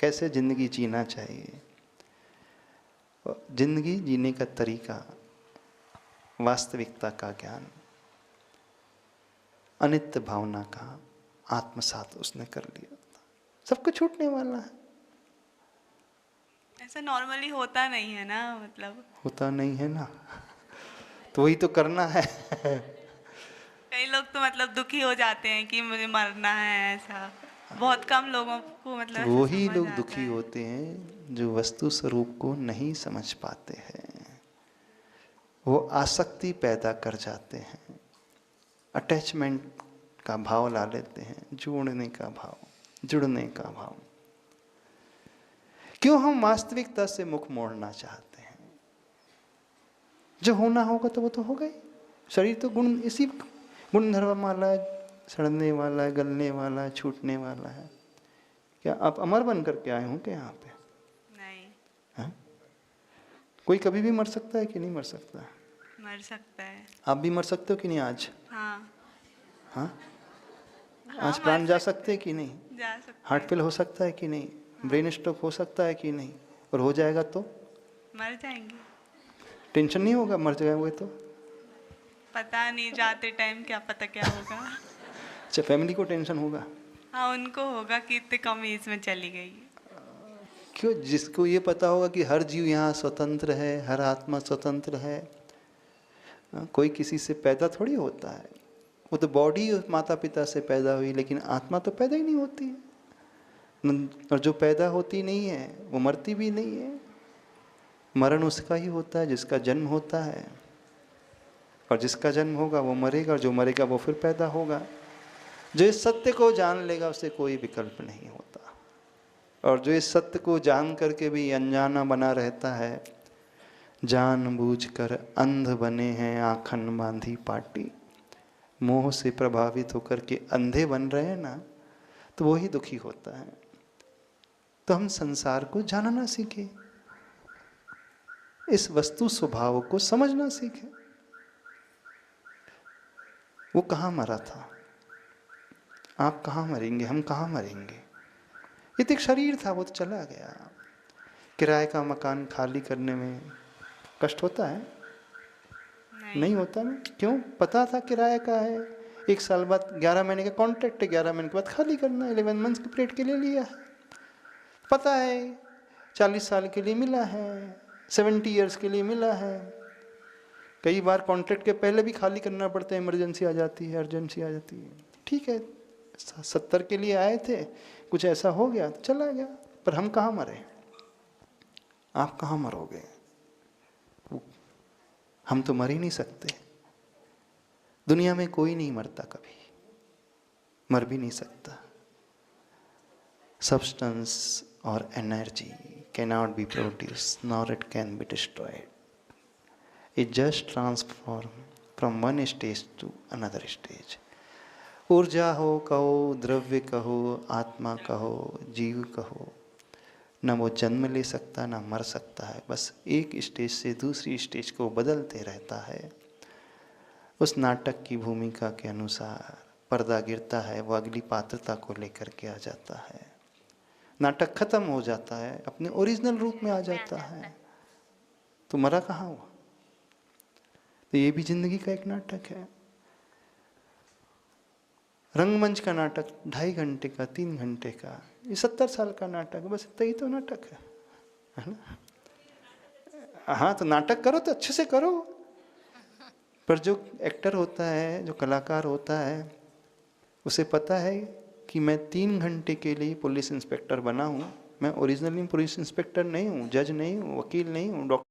कैसे जिंदगी जीना चाहिए, जिंदगी जीने का तरीका, वास्तविकता का ज्ञान, अनित्य भावना का आत्मसात उसने कर लिया। सब कुछ छूटने वाला है। ऐसा नॉर्मली होता नहीं है ना, मतलब होता नहीं है ना, तो वही तो करना है। कई लोग तो मतलब दुखी हो जाते हैं कि मुझे मरना है, ऐसा बहुत कम लोगों को मतलब तो ऐसा वही समझ लोग आता दुखी है। होते हैं जो वस्तु स्वरूप को नहीं समझ पाते हैं। वो आसक्ति पैदा कर जाते हैं, अटैचमेंट का भाव ला लेते हैं, जोड़ने का भाव, जुड़ने का भाव। क्यों हम वास्तविकता से मुख मोड़ना चाहते हैं? जो होना होगा तो वो तो होगा ही। शरीर तो गुण, इसी गुण धर्म वाला है, सड़ने वाला है, गलने वाला है, छूटने वाला है। क्या आप अमर बन करके आए हों क्या यहाँ पे? नहीं। है? कोई कभी भी मर सकता है कि नहीं मर सकता? मर सकता है। आप भी मर सकते हो कि नहीं आज? हाँ। हाँ, हाँ, आज मर प्राण जा सकते सकते हैं कि नहीं? हैं, जा सकते हार्ट हैं। फेल हो सकता है कि नहीं? हाँ। ब्रेन स्ट्रोक हो सकता है कि नहीं? और हो जाएगा तो मर जाएंगे। टेंशन नहीं होगा मर जाएंगे तो? पता नहीं, जाते टाइम क्या पता क्या होगा। अच्छा, फैमिली को टेंशन होगा? हाँ, उनको होगा कि इतने कम एज में चली गई। क्यों? जिसको ये पता होगा कि हर जीव यहाँ स्वतंत्र है, हर आत्मा स्वतंत्र है, कोई किसी से पैदा थोड़ी होता है। वो तो बॉडी माता पिता से पैदा हुई, लेकिन आत्मा तो पैदा ही नहीं होती है। और जो पैदा होती नहीं है वो मरती भी नहीं है। मरण उसका ही होता है जिसका जन्म होता है, और जिसका जन्म होगा वो मरेगा, और जो मरेगा वो फिर पैदा होगा। जो इस सत्य को जान लेगा उसे कोई विकल्प नहीं होता, और जो इस सत्य को जान करके भी अनजाना बना रहता है, जानबूझकर अंध बने हैं आँखन बांधी पाटी, मोह से प्रभावित होकर के अंधे बन रहे हैं ना, तो वही दुखी होता है। तो हम संसार को जानना सीखें, इस वस्तु स्वभाव को समझना सीखें। वो कहाँ मरा था? आप कहाँ मरेंगे, हम कहाँ मरेंगे? ये तो एक शरीर था, वो तो चला गया। किराए का मकान खाली करने में कष्ट होता है? नहीं होता ना? क्यों? पता था किराए का है, 1 साल बाद 11 महीने का कॉन्ट्रैक्ट है, 11 महीने के बाद खाली करना है, 11 मंथ्स की पीरियड के लिए लिया है। पता है 40 साल के लिए मिला है, 70 ईयर्स के लिए मिला है। कई बार कॉन्ट्रैक्ट के पहले भी खाली करना पड़ता है, इमरजेंसी आ जाती है, अर्जेंसी आ जाती है। ठीक है, 70 के लिए आए थे, कुछ ऐसा हो गया तो चला गया। पर हम कहाँ मरे? आप कहाँ मरोगे? हम तो मर ही नहीं सकते। दुनिया में कोई नहीं मरता, कभी मर भी नहीं सकता। Substance or energy cannot be produced, nor it can be destroyed. It just transforms from one stage to another stage. ऊर्जा हो कहो, द्रव्य कहो, आत्मा कहो, जीव कहो, न वो जन्म ले सकता न मर सकता है, बस एक स्टेज से दूसरी स्टेज को बदलते रहता है। उस नाटक की भूमिका के अनुसार पर्दा गिरता है, वो अगली पात्रता को लेकर के आ जाता है, नाटक खत्म हो जाता है, अपने ओरिजिनल रूप में आ जाता है। तो मरा कहाँ हुआ? तो ये भी जिंदगी का एक नाटक है। रंगमंच का नाटक 2.5 घंटे का, 3 घंटे का, ये 70 साल का नाटक, बस इतना ही तो नाटक है ना? हाँ, तो नाटक करो तो अच्छे से करो। पर जो एक्टर होता है, जो कलाकार होता है, उसे पता है कि मैं 3 घंटे के लिए पुलिस इंस्पेक्टर बना हूँ, मैं ओरिजिनली पुलिस इंस्पेक्टर नहीं हूँ, जज नहीं हूँ, वकील नहीं हूँ, डॉक्टर